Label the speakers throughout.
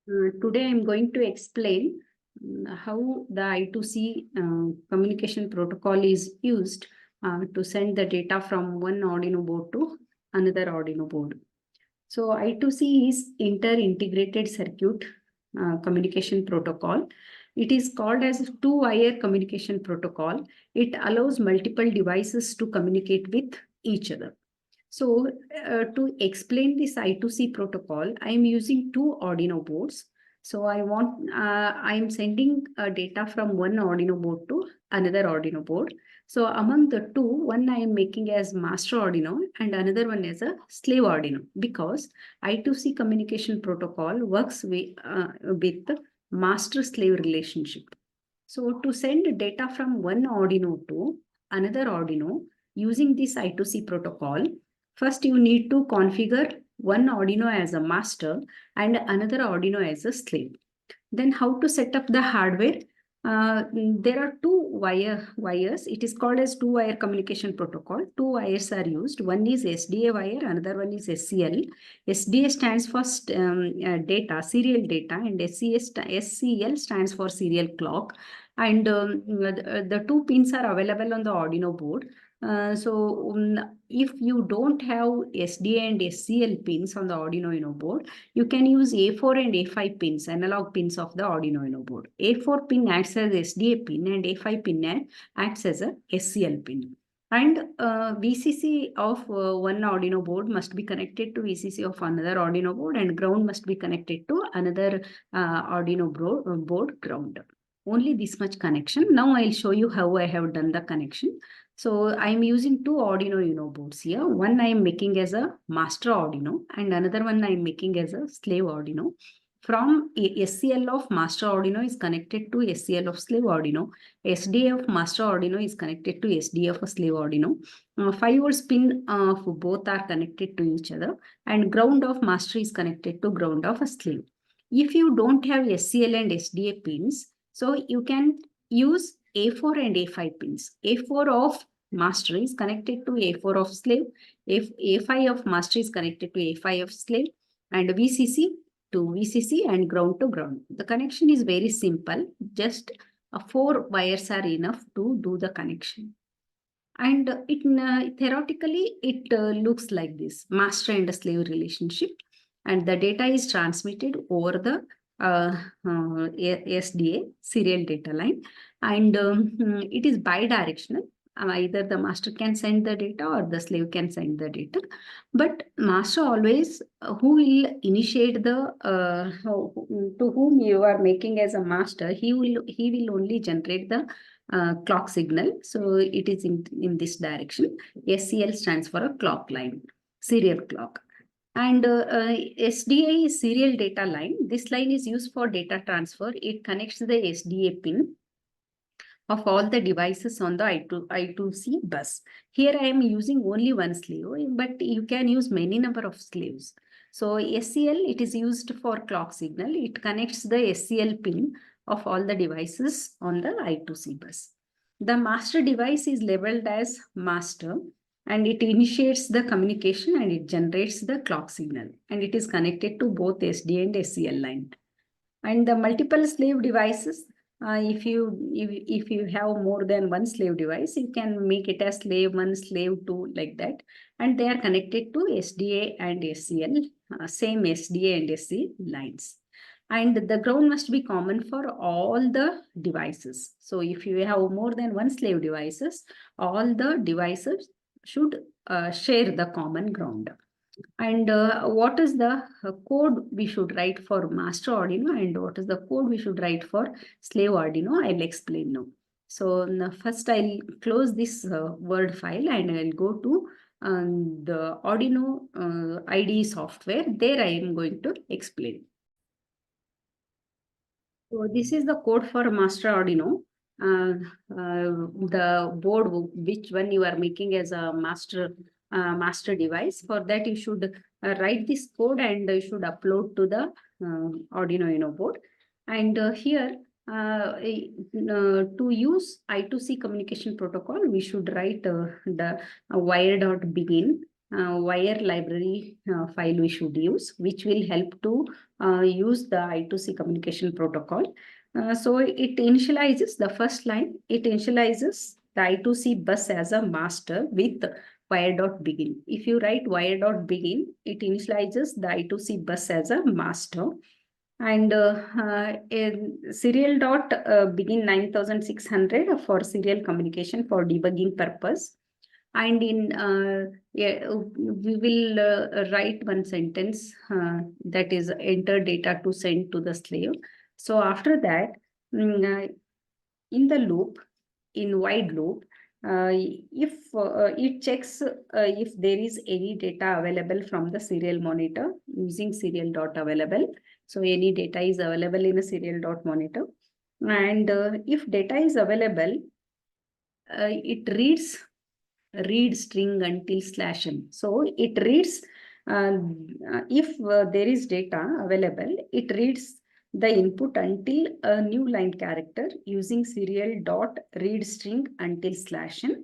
Speaker 1: Today I'm going to explain how the I2C communication protocol is used to send the data from one Arduino board to another Arduino board. So I2C is inter-integrated circuit communication protocol. It is called as two-wire communication protocol. It allows multiple devices to communicate with each other. So to explain this I2C protocol, I'm using two Arduino boards. So I'm sending data from one Arduino board to another Arduino board. So among the two, one I am making as master Arduino and another one as a slave Arduino, because I2C communication protocol works with master-slave relationship. So to send data from one Arduino to another Arduino using this I2C protocol, first you need to configure one Arduino as a master and another Arduino as a slave. Then how to set up the hardware? There are two wires. It is called as two-wire communication protocol. Two wires are used. One is SDA wire, another one is SCL. SDA stands for data, serial data, and SCL stands for serial clock. And the two pins are available on the Arduino board. If you don't have SDA and SCL pins on the Arduino Uno board, you can use A4 and A5 pins, analog pins of the Arduino Uno board. A4 pin acts as SDA pin and A5 pin acts as a SCL pin. And VCC of one Arduino board must be connected to VCC of another Arduino board, and ground must be connected to another Arduino board ground. Only this much connection. Now I'll show you how I have done the connection. So I'm using two Arduino Uno boards here. One I am making as a master Arduino and another one I am making as a slave Arduino. From SCL of master Arduino is connected to SCL of slave Arduino. SDA of master Arduino is connected to SDA of a slave Arduino. 5V pin of both are connected to each other, and ground of master is connected to ground of a slave. If you don't have SCL and SDA pins, so you can use A4 and A5 pins. A4 of master is connected to A4 of slave. A5 of master is connected to A5 of slave, and VCC to VCC and ground to ground. The connection is very simple. Just 4 wires are enough to do the connection. And theoretically, it looks like this: master and slave relationship. And the data is transmitted over the SDA, serial data line. And it is bidirectional. Either the master can send the data or the slave can send the data. But master always, who will initiate the, to whom you are making as a master, he will only generate the clock signal. So it is in this direction. SCL stands for a clock line, serial clock. And SDA is serial data line. This line is used for data transfer. It connects the SDA pin of all the devices on the I2C bus. Here I am using only one slave, but you can use many number of slaves. So SCL, it is used for clock signal. It connects the SCL pin of all the devices on the I2C bus. The master device is labeled as master, and it initiates the communication and it generates the clock signal, and it is connected to both SDA and SCL line. And the multiple slave devices, if you have more than one slave device, you can make it as slave 1, slave 2, like that. And they are connected to SDA and SCL, same SDA and SC lines. And the ground must be common for all the devices. So if you have more than one slave devices, all the devices should share the common ground. And what is the code we should write for master Arduino, and what is the code we should write for slave Arduino? I'll explain now. So first I'll close this Word file and I'll go to the Arduino IDE software. There I am going to explain. So this is the code for master Arduino. The board which one you are making as a master device. For that, you should write this code and you should upload to the Arduino Uno board. And here, to use I2C communication protocol, we should write the wire.begin wire library file we should use, which will help to use the I2C communication protocol. So it initializes the first line. It initializes the I2C bus as a master with wire.begin. If you write wire.begin, it initializes the I2C bus as a master. And in serial dot begin 9600 for serial communication for debugging purpose. And in yeah, we will write one sentence that is enter data to send to the slave. So after that, in the loop, in wide loop, if it checks if there is any data available from the serial monitor using serial dot available. So any data is available in a serial dot monitor. And if data is available, it reads read string until /n. So it reads, if there is data available, it reads the input until a new line character using serial dot read string until /n.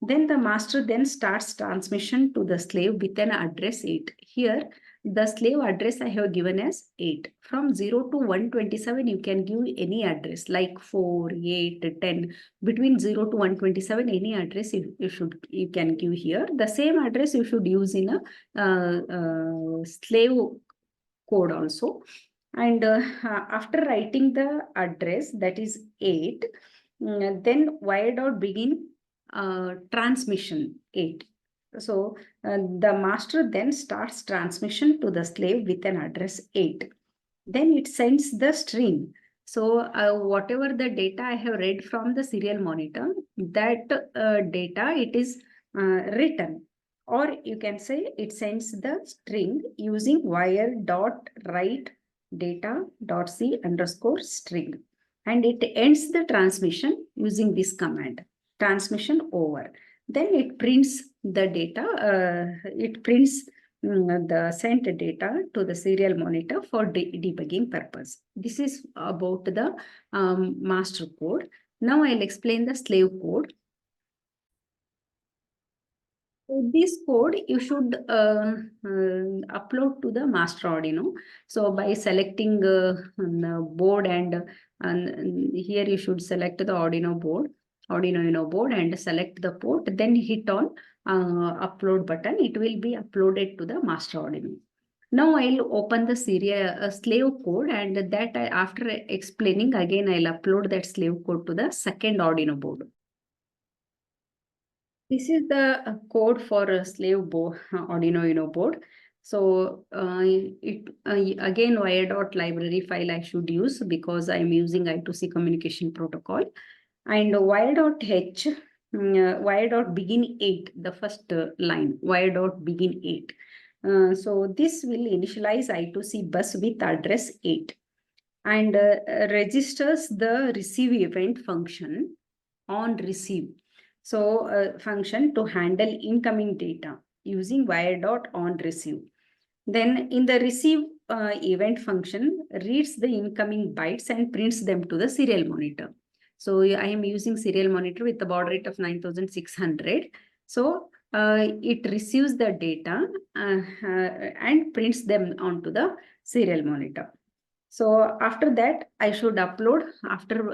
Speaker 1: Then the master then starts transmission to the slave with an address 8. Here, the slave address I have given as 8. From 0 to 127, you can give any address like 4, 8, 10. Between 0 to 127, any address you can give here. The same address you should use in a slave code also. And after writing the address, that is 8, then wire.begin transmission 8. So the master then starts transmission to the slave with an address 8. Then it sends the string. So whatever the data I have read from the serial monitor, that data it is written. Or you can say it sends the string using wire dot write data dot c underscore string. And it ends the transmission using this command, transmission over. Then it prints the data, it prints the sent data to the serial monitor for debugging purpose. This is about the master code. Now I'll explain the slave code. This code you should upload to the master Arduino. So by selecting board and here you should select the Arduino board, Arduino Uno board, and select the port. Then hit on upload button. It will be uploaded to the master Arduino. Now I'll open the serial slave code, and that after explaining again I'll upload that slave code to the second Arduino board. This is the code for a slave board, Arduino Uno board. So again wire.library file I should use because I'm using I2C communication protocol. And wire.h, wire.begin 8, the first line, wire.begin 8. So this will initialize I2C bus with address 8 and registers the receive event function on receive. So function to handle incoming data using wire.onReceive. Then in the receive event function reads the incoming bytes and prints them to the serial monitor. So I am using serial monitor with the baud rate of 9600. So it receives the data and prints them onto the serial monitor. So after that, I should upload after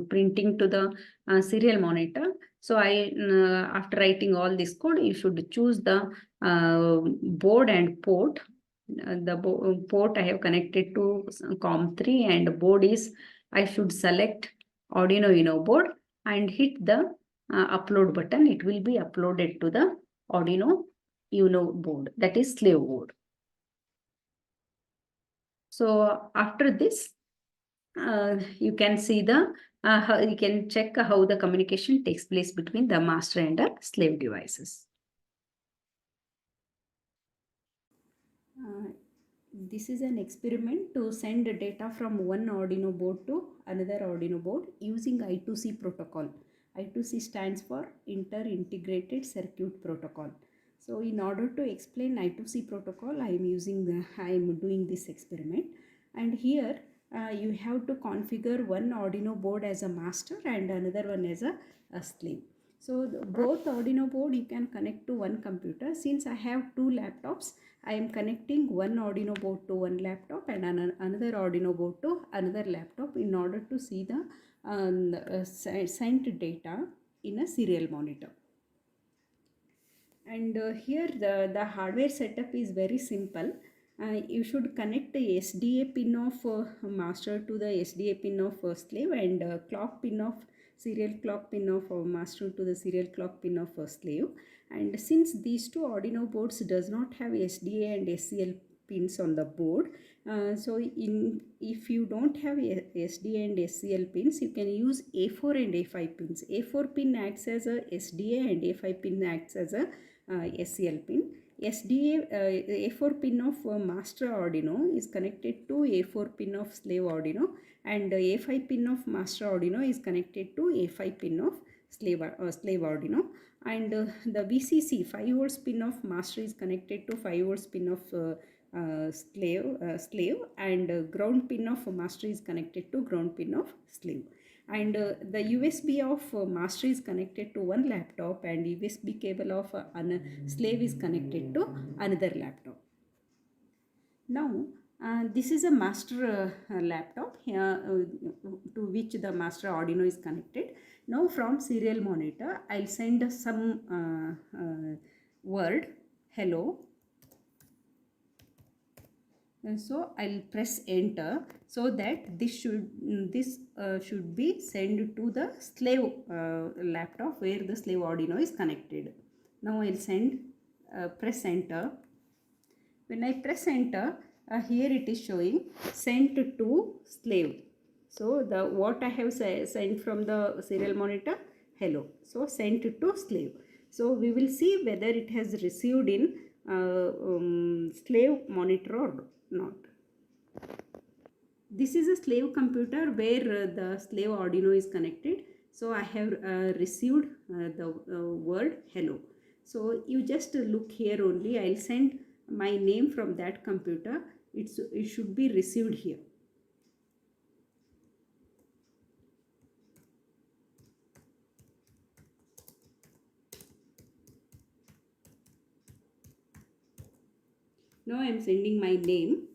Speaker 1: printing to the serial monitor. So after writing all this code, you should choose the board and port. The port I have connected to COM3 and board is, I should select Arduino Uno board and hit the upload button. It will be uploaded to the Arduino Uno board, that is slave board. So after this, you can see the, you can check how the communication takes place between the master and the slave devices. This is an experiment to send data from one Arduino board to another Arduino board using I2C protocol. I2C stands for Inter-Integrated Circuit Protocol. So in order to explain I2C protocol, I am doing this experiment. And here you have to configure one Arduino board as a master and another one as a slave. So both Arduino board you can connect to one computer. Since I have two laptops, I am connecting one Arduino board to one laptop and another Arduino board to another laptop in order to see the sent data in a serial monitor. And here the hardware setup is very simple. You should connect the SDA pin of master to the SDA pin of slave, and clock pin of serial clock pin of master to the serial clock pin of slave. And since these two Arduino boards does not have SDA and SCL pins on the board, so if you don't have SDA and SCL pins, you can use A4 and A5 pins. A4 pin acts as a SDA and A5 pin acts as a SCL pin. SDA A4 pin of master Arduino is connected to A4 pin of slave Arduino, and A5 pin of master Arduino is connected to A5 pin of slave Arduino, and the VCC 5 volts pin of master is connected to 5 volts pin of slave, and ground pin of master is connected to ground pin of slave. And the USB of master is connected to one laptop, and USB cable of slave is connected to another laptop. Now this is a master laptop here, to which the master Arduino is connected. Now from serial monitor I'll send some word hello. And so I'll press enter, so that this should be sent to the slave laptop where the slave Arduino is connected. Now I'll press enter. When I press enter, here it is showing sent to slave. So what I have sent from the serial monitor, hello. So sent to slave. So we will see whether it has received in slave monitor or not. This is a slave computer where the slave Arduino is connected. So I have received the word hello. So you just look here only. I'll send my name from that computer. It should be received here. Now I am sending my name.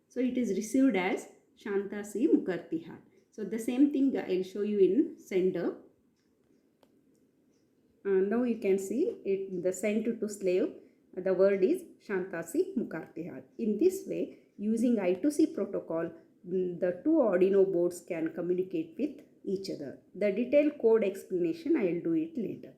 Speaker 1: So it is received as I2C Mukartihal. So the same thing I will show you in sender. Now you can see it, the sent to slave, the word is I2C Mukartihal. In this way, using I2C protocol, the two Arduino boards can communicate with each other. The detailed code explanation I will do it later.